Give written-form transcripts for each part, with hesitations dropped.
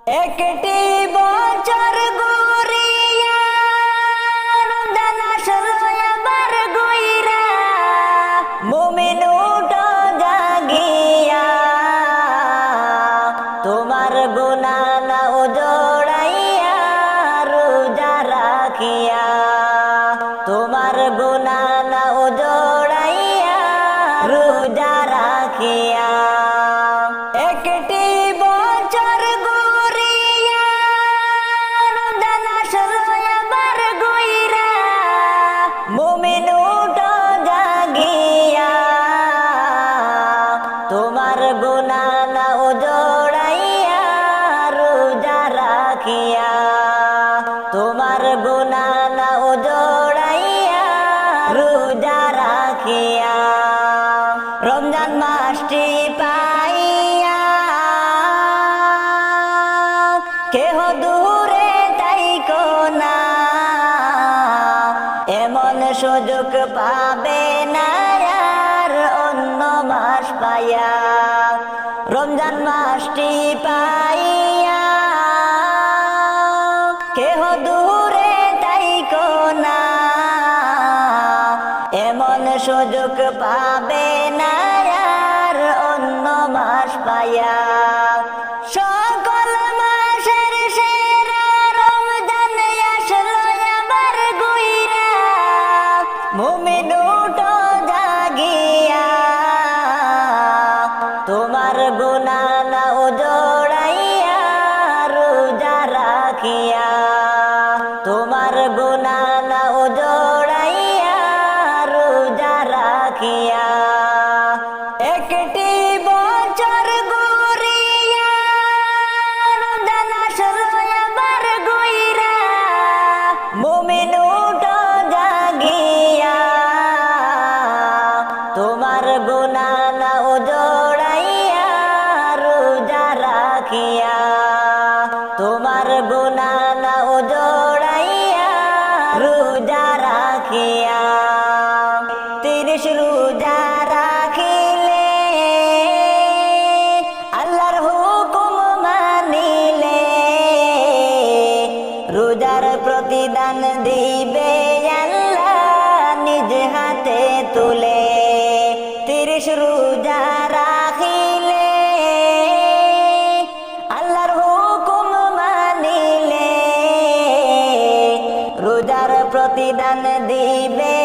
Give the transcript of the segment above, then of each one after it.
একটি বছর ঘুরিয়া রমজান আসলো আবার গইরা, মুমিন উঠো জাগিয়া, তোমার গুনাহ নাও জড়াইয়া রোজা রাখিয়া, তোমার গুনাহ নাও জড়াইয়া রোজা রাখিয়া। একটি বছর ঘুরিয়া রমজান আসলো আবার গইরা, মুমিন উঠো জাগিয়া, তোমার গুনাহ নাও জড়াইয়া রোজা রাখিয়া, তোমার গুনাহ নাও জড়াইয়া রোজা রাখিয়া। রমজান মাসটি পাইয়া কেহ দূরে তাইকো না, এমন সুযোগ পাবে না আর অন্য মাস পাইয়া। রমজান মাসটি পাইয়া কেহ দূরে তাইকো না, এমন সুযোগ পাবে না আর অন্য মাস পাইয়া। সকল মাসের সেরা রমজান আসলো আবার গইরা, মুমিন উঠো জাগিয়া, তোমার গুনাহ নাও জড়াইয়া রোজা রাখিয়া, তোমার গুনাহ নাও জড়াইয়া রোজা রাখিয়া। একটি বছর ঘুরিয়া রমজান আসলো আবার গইরা, মুমিন উঠো জাগিয়া, তোমার গুনাহ নাও জড়াইয়া রোজা রাখিয়া, তোমার গুনাহ নাও জড়াইয়া রোজা রাখিয়া। 30 রোজা রাখিলে আল্লাহর হুকুম মানিলে, রোজার প্রতিদান দিবে আল্লাহ নিজ হাতে তুলে। 30 রোজা রাখিলে আল্লাহর হুকুম মানিলে, রোজার প্রতিদান দিবে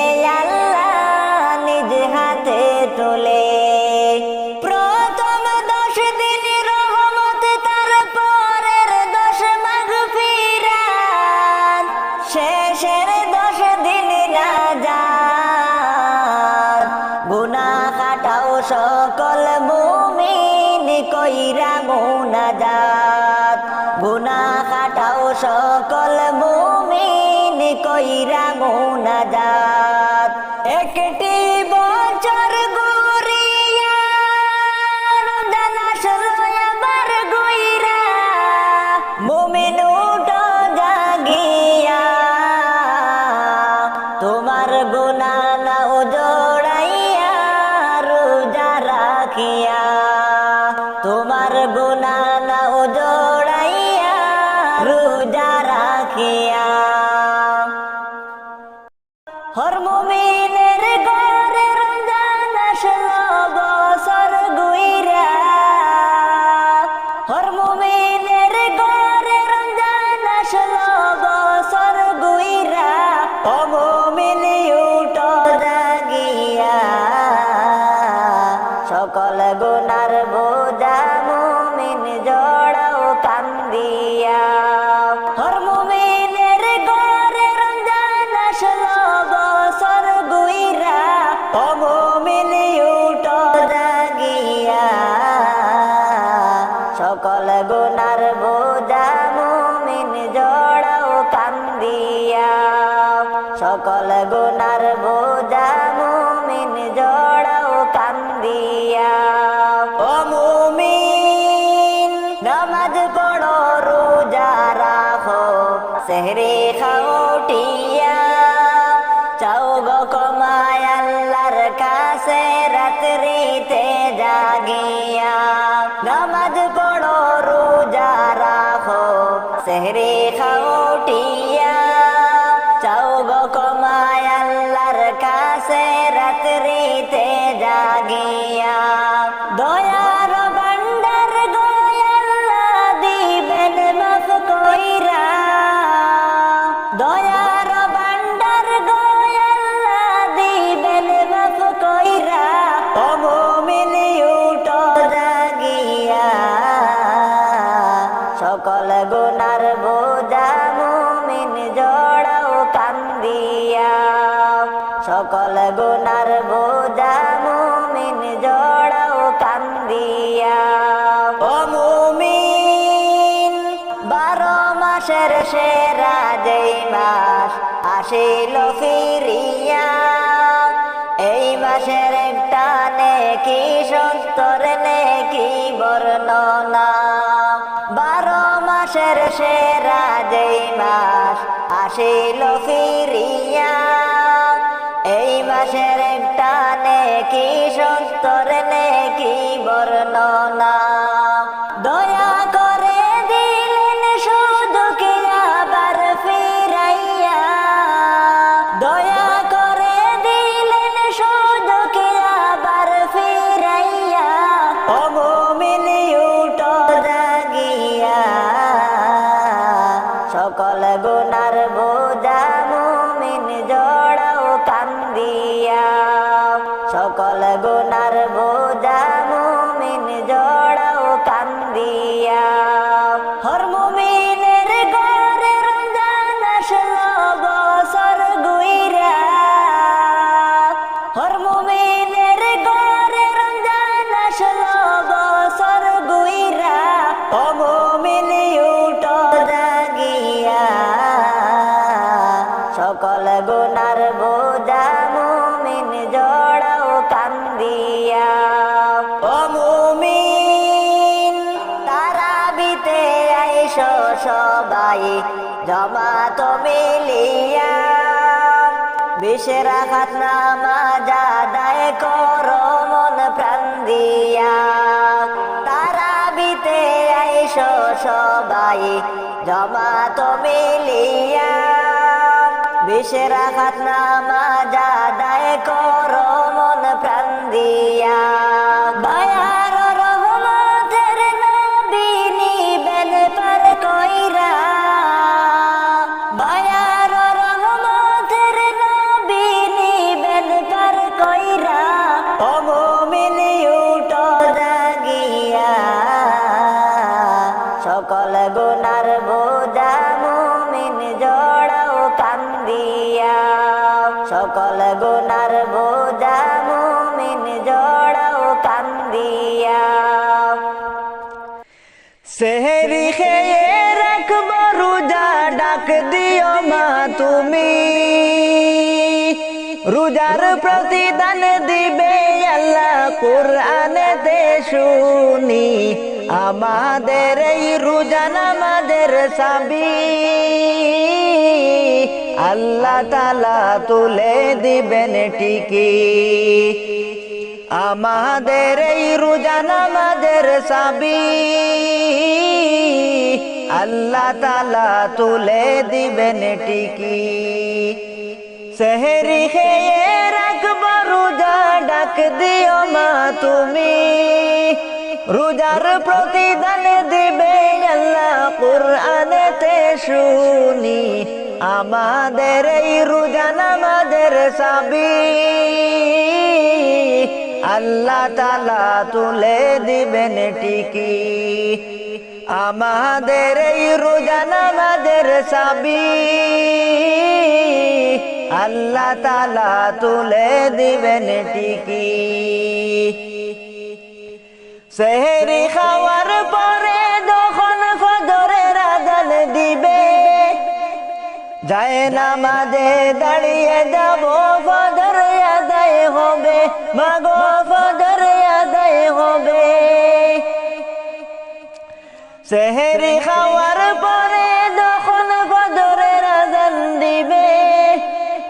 আল্লাহ নিজ হাতে তুলে। প্রথম 10 দিন রহমত, তার পরের 10 মাগফিরাত, শেষের 10 দিন নাজাত। গুনাহ কাটাও সকল মুমিন কইরা মুনাজাত, গুনাহ কাটাও সকল মুমিন কইরা মুনাজাত। একটি বছর ঘুরিয়া রমজান আসলো আবার গইরা, মুমিন উঠো জাগিয়া, তোমার গুনাহ নাও জড়াইয়া রোজা রাখিয়া, তোমার গুনাহ নাও জড়াইয়া রোজা রাখিয়া। হর মুমিনের ঘরে রমজান আসলো বছর ঘুইরা, হর মুমিনের ঘরে রমজান আসলো বছর ঘুইরা, ও মুমিন উঠো জাগিয়া, সকল গুনার বোঝা মুমিন জড়াও কান্দিয়া। হর মুমিনের ঘরে রমজান আসলো বছর ঘুইরা, ও মুমিন উঠো জাগিয়া, সকল গুনার বোঝা মুমিন জড়াও কান্দিয়া, সকল গুনার বোঝা মুমিন জড়াও কান্দিয়া। ও মুমিন নামাজ পড়ো রোজা রাখো, সেহরি খাও টিয়া, চাও গো কমায় আল্লাহর কাছে রাত্রিতে জাগিয়া। নামাজ পড়ো রোজা রাখো, সেহরি খাউটিয়া চাও গো কমায় আল্লাহর কাছে রাত্রিতে জাগিয়া দয়ার ভান্ডার গো আল্লাহ দিবেন মাফ কইরা দয়ার ভান্ডার গো আল্লাহ দিবেন মাফ কইরা ও মুমিন উঠো জাগিয়া সকল গুনার বোঝা মুমিন জড়াও কান্দিয়া সকল গুনার বোঝা মুমিন জড়াও কান্দিয়া ও মুমিন 12 মাসের সেরা যেই মাস আসিল ফিরিয়া এই মাসের একটা নেকি 70 নেকি বর্ণনা 12 মাসের সেরা যেই মাস আসিল ফিরিয়া এই মাসের একটা নেকি 70 নেকি বর্ণনা দয়া করে দিলেন শুধু কি আবার ফিরাইয়া দয়া করে দিলেন শুধু কি আবার ফিরাইয়া ও মুমিন উঠো জাগিয়া সকল গুনার বোঝা মুমিন জড়াও কান্দিয়া সকল গুনার বোঝা মুমিন জড়াও কান্দিয়া হর মুমিনের ঘরে রমজান আসলো বছর গুইরা হর মুমিনের ঘরে রমজান আসলো বছর গুইরা ও মুমিন উঠো জাগিয়া সকল গুনার বোঝা মুমিন জড়াও কান্দিয়া ও মুমিন তারাবিতে আইসো সবাই জমাত মিলিয়া 20 রাকাত নামাজ আদায় করো মন প্রাণ দিয়া তারাবিতে আইসো সবাই জমাত মিলিয়া 20 রাকাত নামাজ আদায় করো মন প্রাণ দিয়া দয়ার রহমতের নবী নিবেন পার কইরা দয়ার রহমতের নবী নিবেন পার কইরা ও মুমিন উঠো জাগিয়া সকল গুনার বোঝা মুমিন জড়াও কান্দিয়া সকল গুনার বোঝা মুমিন জড়াও কান্দিয়া সেহরি খেয়ে রাখব রোজা ডাক দিও মা তুমি রোজার প্রতিদান দিবে আল্লাহ কুরআনেতে শুনি আমাদের এই রোজা নামাজের সাবি আল্লাহ তাআলা তুলে দিবেন টিকি আমাদের এই রোজা নামাজের সাবি আল্লাহ তাআলা তুলে দিবেন টিকি সেহরি খেয়ে রাখব রোজা ডাক দিও মা তুমি রোজার প্রতিদান দিবে আল্লাহ কুরআনেতে শুনি আমাদের এই রোজা নামাজের সাবি আল্লাহ তাআলা তুলে দিবেন টিকি আমাদের এই রোজা নামাজের সাবি আল্লাহ তাআলা তুলে দিবেন টিকি সেহরি খাওয়ার পরে যখন ফজরের আযান দিবে যায় নামাজে দাঁড়িয়ে যাব ফজর আদায় হবে মাগো ফজর আদায় হবে সেহরি খাওয়ার পরে যখন ফজরের আযান দিবে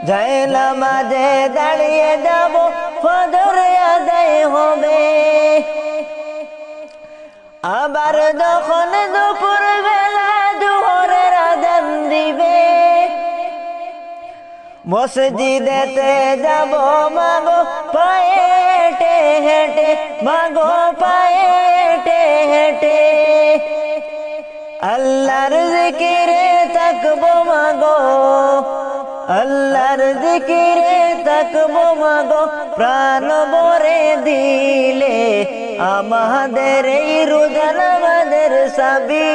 যায় নামাজে দাঁড়িয়ে যাব ফজর আদায় হবে আবার যখন দুপুর বেলা জোহর মসজিদেতে যাব মাগো পায়ে হেঁটে হেঁটে, মাগো পায়ে হেঁটে হেঁটে। আল্লাহর জিকিরে থাকবো মাগো, আল্লাহর জিকিরে থাকবো মাগো, প্রাণ ভরে দিলে আমাদের এই রোজা নামাজের সাবি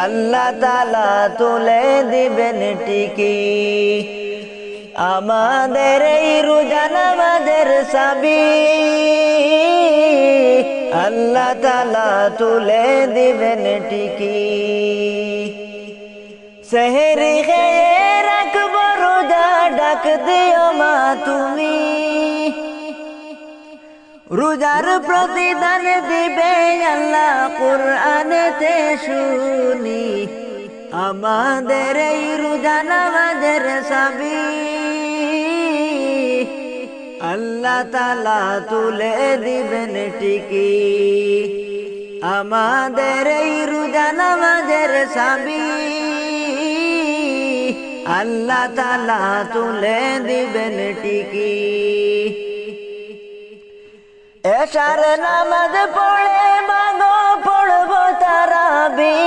আল্লাহ তাআলা তুলে দিবেন ঠিকই। আমাদের এই রোজা নামাজের সাবি আল্লাহ তাআলা তুলে দিবেন ঠিকই। সেহরি খেয়ে রাখবো রোজা, ডাক দিও মা তুমি, রোজার প্রতিদান দিবে আল্লাহ কুরআনেতে শুনি। আমাদের এই রোজা নামাজের সাবি আল্লাহ তাআলা তুলে দিবেন ঠিকই। আমাদের এই রোজা নামাজের সাবি আল্লাহ তাআলা তুলে দিবেন ঠিকই। এশার নামাজ পড়ে মাগো পড়বো তারাবি,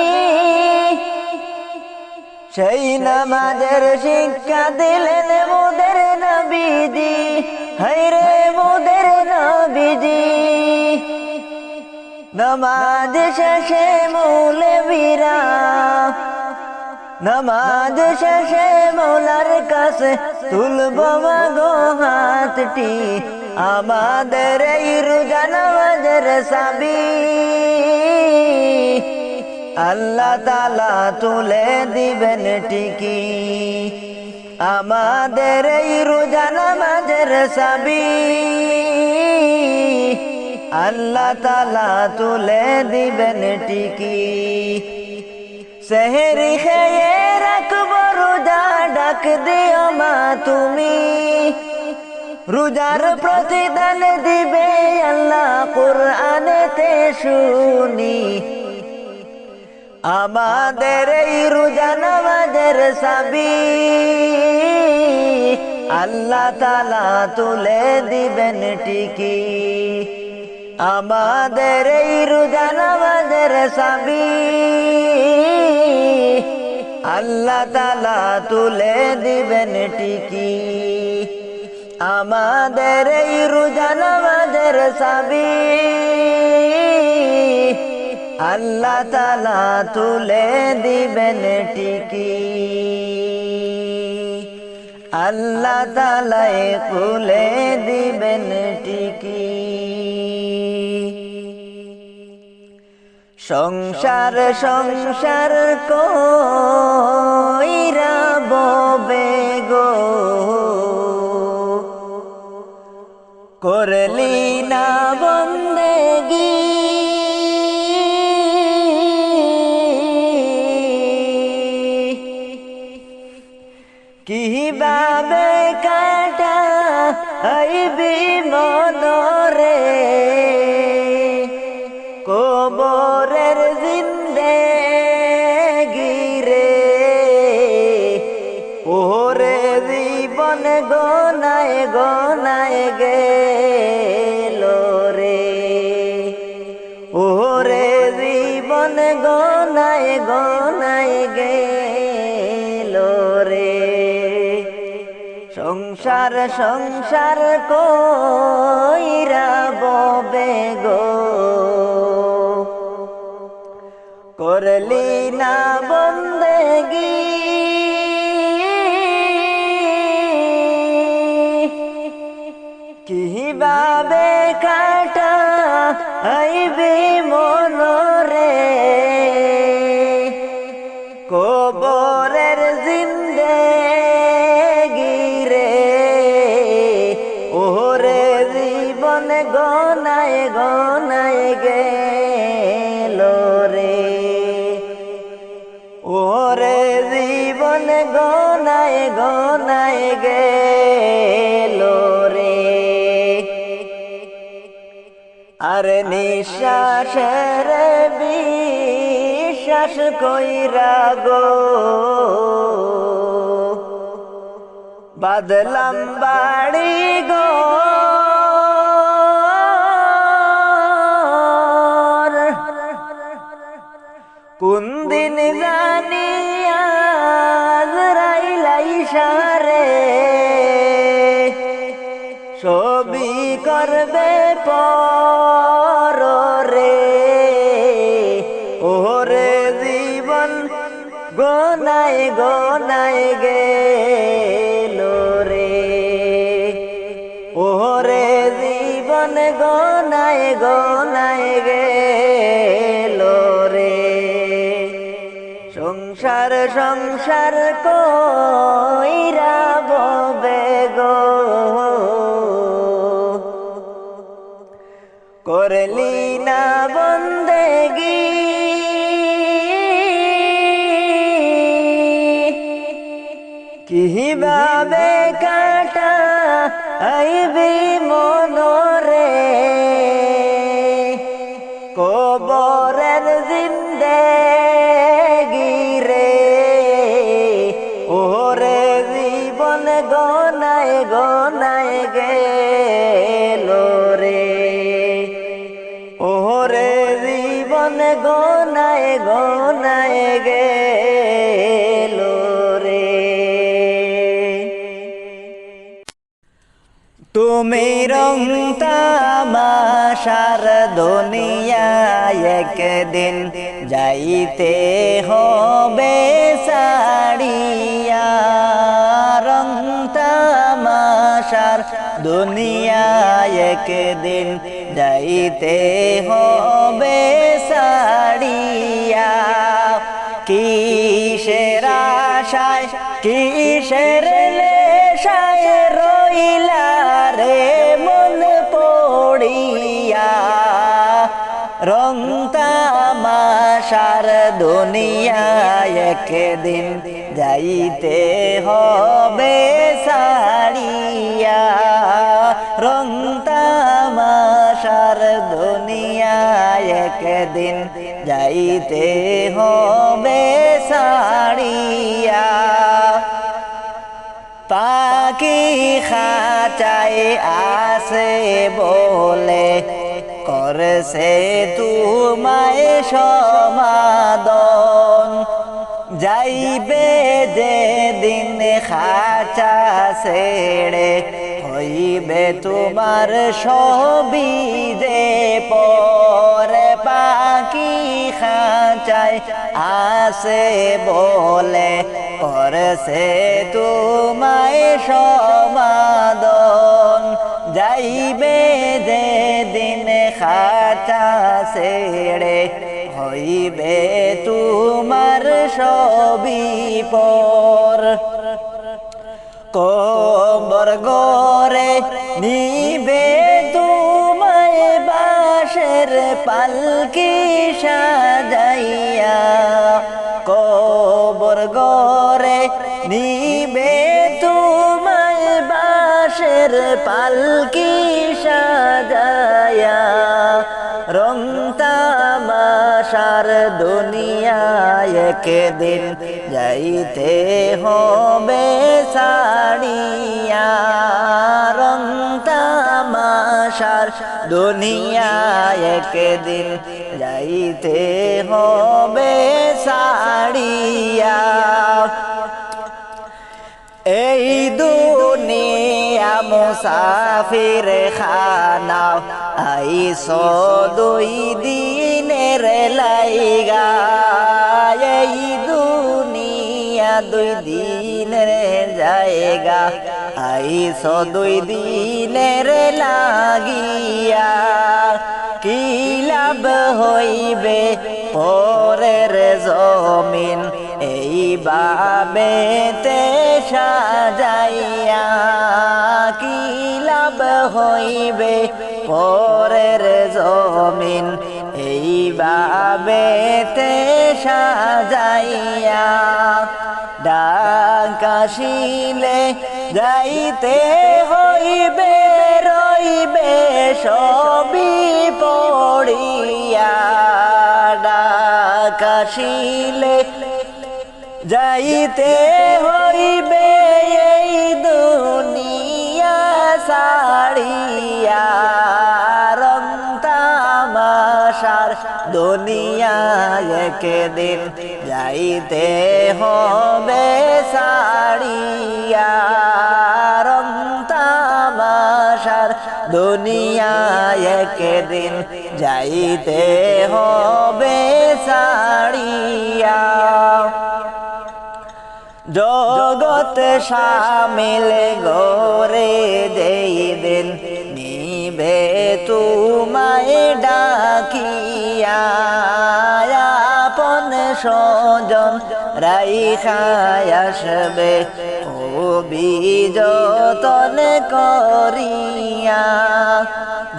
সেই নামাজের শিক্ষা দিলেন মোদের নবীজি, হায়রে মোদের নবীজি। নামাজ শেষে মৌলবীরা, নামাজ শেষে মৌলার কাছে তুলবো মাগো হাতটি, আমাদের এই রোজা নামাজের সাবি আল্লাহ তাআলা তুলে দিবেন ঠিকই। আমাদের এই রোজা নামাজের সাবি আল্লাহ তাআলা তুলে দিবেন ঠিকই। সেহরি খেয়ে রাখবো রোজা, ডাক দিও মা তুমি, রোজার প্রতিদান দিবে আল্লাহ কুরআনেতে শুনি। আমাদের এই রোজা নামাজের সাবি আল্লাহ তাআলা তুলে দিবেন ঠিকই। আমাদের এই রোজা নামাজের সাবি আল্লাহ তাআলা তুলে দিবেন ঠিকই। আমাদের এই রোজা নামাজের সাবি আল্লাহ তাআলা তুলে দিবেন ঠিকই। আল্লাহ তাআলা তুলে দিবেন ঠিকই। সংসার সংসার কইরা ববে গো, করলি না বন্দেগি, কিভাবে কাটা আইবি মনরে, কবরের জিন্দেগি রে, ওরে জীবন গোনায় গোনায় গেল রে, ওরে জীবন গোনায় গোনায় গেল রে। সংসার সংসার কইরা ববে গো, করলি না বন্দেগি, কিভাবে কাটা আইবি মনরে, কবরের জিন্দেগি রে, ওরে জীবন গোনায় গোনায় গেল রে, ওরে জীবন গোনায় গোনায় গেল রে। আরে নিঃশ্বাসের বিশ্বাস কইরা গো, বাদলাম বাড়ি গো কোন দিন জানি আজরাইল আইসারে ছবি করবে পররে ওরে জীবন গোনায় গোনায় গেল রে ওরে জীবন গোনায় গোনায় গেল রে সংসার সংসার কইরা ববে গো করলি না বন্দেগি কিভাবে কাটা আইবি মনরে কবরের জিন্দেগি রে ওরে জীবন গোনায় গোনায় গেল রে ওরে জীবন গোনায় গোনায় গেল রে তুমি রং তামাশার দুনিয়ায় একদিন যাইতে হবে সাড়িয়া রং তামাশার দুনিয়ায় একদিন যাইতে হবে সাড়িয়া কিসের আশায় কিসের নেশায় রইলা রে মন পড়িয়া রং তামাশার দুনিয়ায় একদিন যাইতে হবে সাড়িয়া রং তামাশার দুনিয়ায় একদিন যাইতে হবে সাড়িয়া পাখি খাঁচায় আসে বলে করছে তোমায় সমাদন যাইবে যে দিন খাঁচা ছেড়ে হইবে তোমার সবই যে পরে পাখি খাঁচায় আসে বলে করছে তোমায় সমাদন যাইবে যে দিন খাঁচা ছেড়ে হইবে তোমার সবই পর কবর গরে নিবে তোমায় বাঁশের পালকি সাজাইয়া কবর গরে নিবে তোমায় বাঁশের পালকি সাজাইয়া রং তামাশার দুনিয়ায় একদিন যাইতে হবে সাড়িয়া রং তামাশার দুনিয়ায় একদিন যাইতে হবে সাড়িয়া এই দুনিয়া মুসাফির খানা আইসো দুই দিনের লাইগা এই দুনিয়া দুই দিনের জায়গা আইসো দুই দিনের লাগিয়া কি লাভ হইবে পরের জমিন এই বাবেতে সাজাইয়া কি লাভ হইবে পরের জমিন এই বাবেতে সাজাইয়া ডাক আসিলে যাইতে হইবে রইবে সবই পড়িয়া ডাক আসিলে যাইতে হইবে এই সাড়িয়া রং তামাশার দুনিয়ায় একদিন যাইতে হবে সাড়িয়া রং তামাশার দুনিয়ায় একদিন যাইতে হবে সাড়িয়া জগত শামিল গোরে যেই দিন নিবে তোমায় ডাকিয়া আপন স্বজন রাইখায় আসবে যতন করিয়া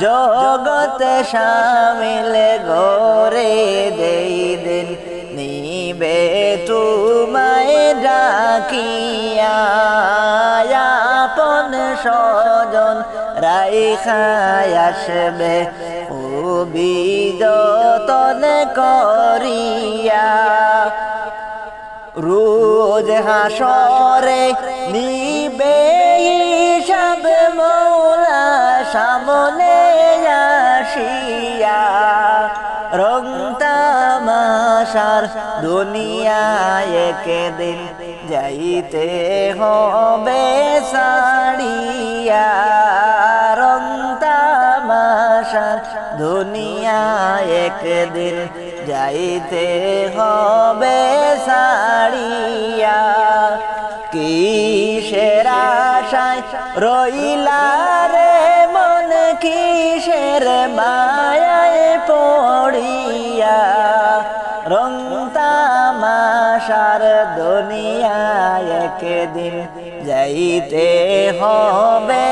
জগত শামিল গোরে যেই দিন নিবে তোমায় ডাকিয়া আপন স্বজন রাইখায় আসবে যতন করিয়া রোজ হাসরে নিবে হিসাব মৌলা সামনে আসিয়া রং তামাশার দুনিয়ায় একদিন যাইতে হবে সাড়িয়া রং তামাশার দুনিয়ায় একদিন যাইতে হবে সাড়িয়া কিসের আশায় রইলা রে মন কিসের মায়ায় পড়িয়া রং তামাশার দুনিয়ায় একদিন যাইতে হবে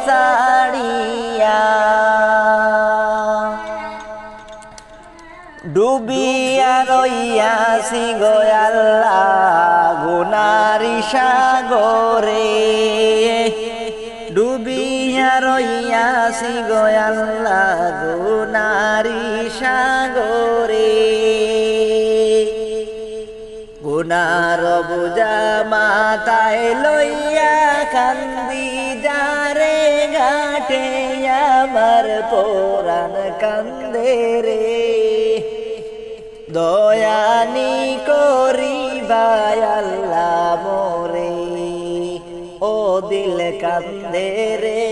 সাড়িয়া ডুবিয়া রইয়াছি গো আল্লাহ গুনারি সাগরে ডুবিয়া রইয়াছি গো আল্লাহ গুনারি সাগরে গুনার বুঝা মাথায় লইয়া কান্দি যারে ঘাটে আমার পরাণ কান্দে রে দয়ানি করিবা আল্লাহ মোরে ও দিল কান্দে রে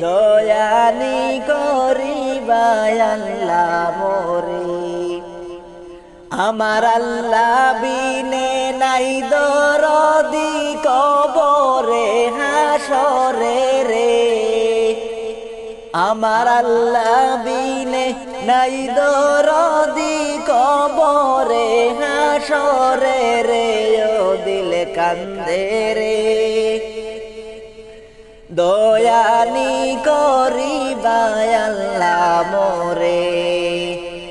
দয়ানি করিবা আল্লাহ মোরে আমার আল্লাহ বিনে নাই দরদি কবরে হাসরে রে আমার আল্লাহ বিনে নাই দরদি কবরে হাসরে রে ও দিল কান্দে রে দয়ানি করিবা আল্লাহ মোরে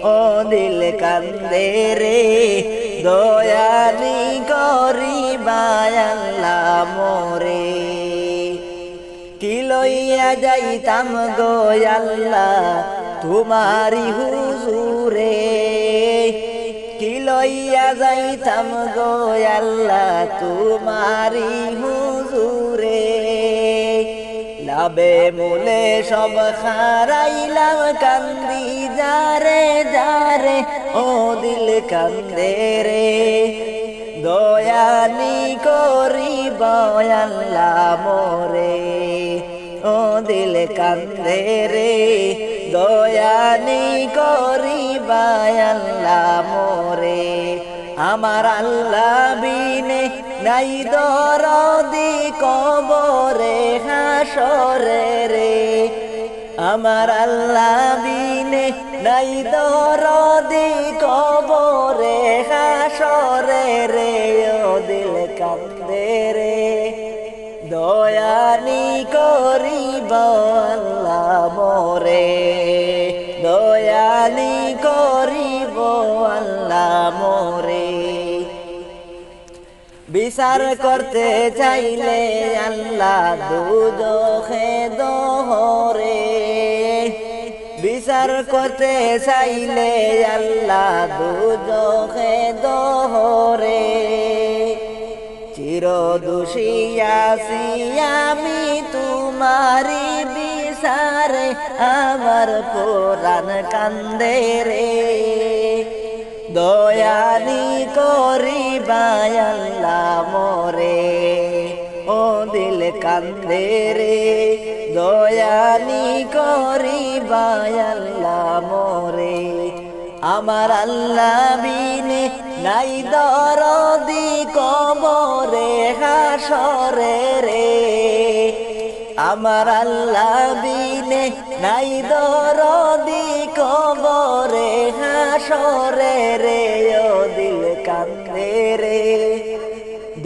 ও দিল কান্দে রে দয়ানি করিবা আল্লাহ মোরে কি লইয়া যাইতাম গো আল্লাহ তোমারি হুজুরে কি লইয়া যাইতাম গো আল্লাহ তোমারি হুজুরে লাবে মুলে সব খারাইলাম কান্দি যারে যারে ও দিল কান্দে রে দয়ানি করিবা আল্লাহ মোরে ও দিল কান্দে রে দয়ানি করিবা আল্লাহ মোরে আমার আল্লাহ বিনে নাই দরদি কবরে হাসরে রে আমার আল্লাহ বিনে নাই দরদি কবরে হাসরে রে ও দিল কান্দে রে দয়ানি করিবা আল্লাহ মোরে দয়ানি করিব আল্লাহ মোরে বিচার করতে চাইলে আল্লাহ দুজখে দোহরে বিচার করতে চাইলে আল্লাহ দুজখে দোহরে চির দোষী আছি আমি তুমি তোমারি বিচারে আমার পুরাণ কান্দে রে দয়ানি করিবা আল্লাহ মোরে ও দিল কান্দে রে দয়ানি করিবা আল্লাহ মোরে আমার আল্লাহ বিনে নাই দরদি কবরে হাসরে রে আমার আল্লাহ বিনে নাই দরদি কবরে হাসরে রে ও দিল কান্দে রে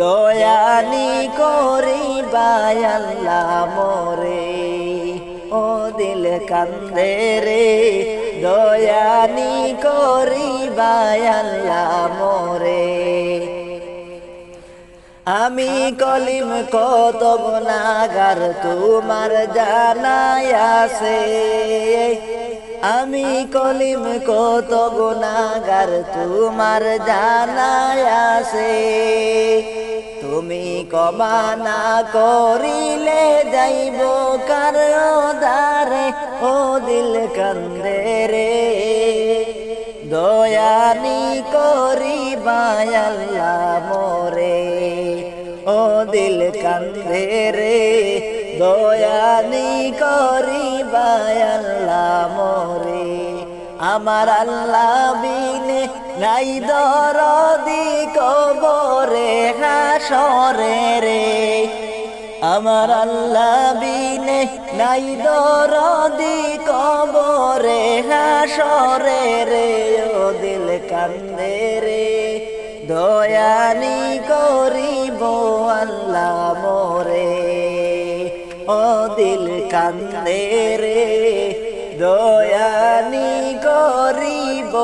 দয়ানি করিবা আল্লাহ মোরে ও দিল কান্দে রে দয়ানি করিবা আল্লাহ মোরে আমি কলিম কত গুনাহগার তোমার জানায় আছে আমি কলিম কত গুনাহগার তোমার জানায় আছে তুমি ক্ষমা না করিলে যাইব কার দারে ও দিল কান্দে রে দয়ানি করিবা আল্লাহ মোরে ও দিল কান্দে রে দয়ানি করিবা আল্লাহ মোরে আমার আল্লাহ বিনে নাই দরদি কবরে হাসরে রে আমার আল্লাহ বিনে নাই দরদি কবরে হাসরে রে ও দিল কান্দে রে দয়ানি করিব আল্লাহ মোরে ও দিল কান্দে রে দয়ানি করিব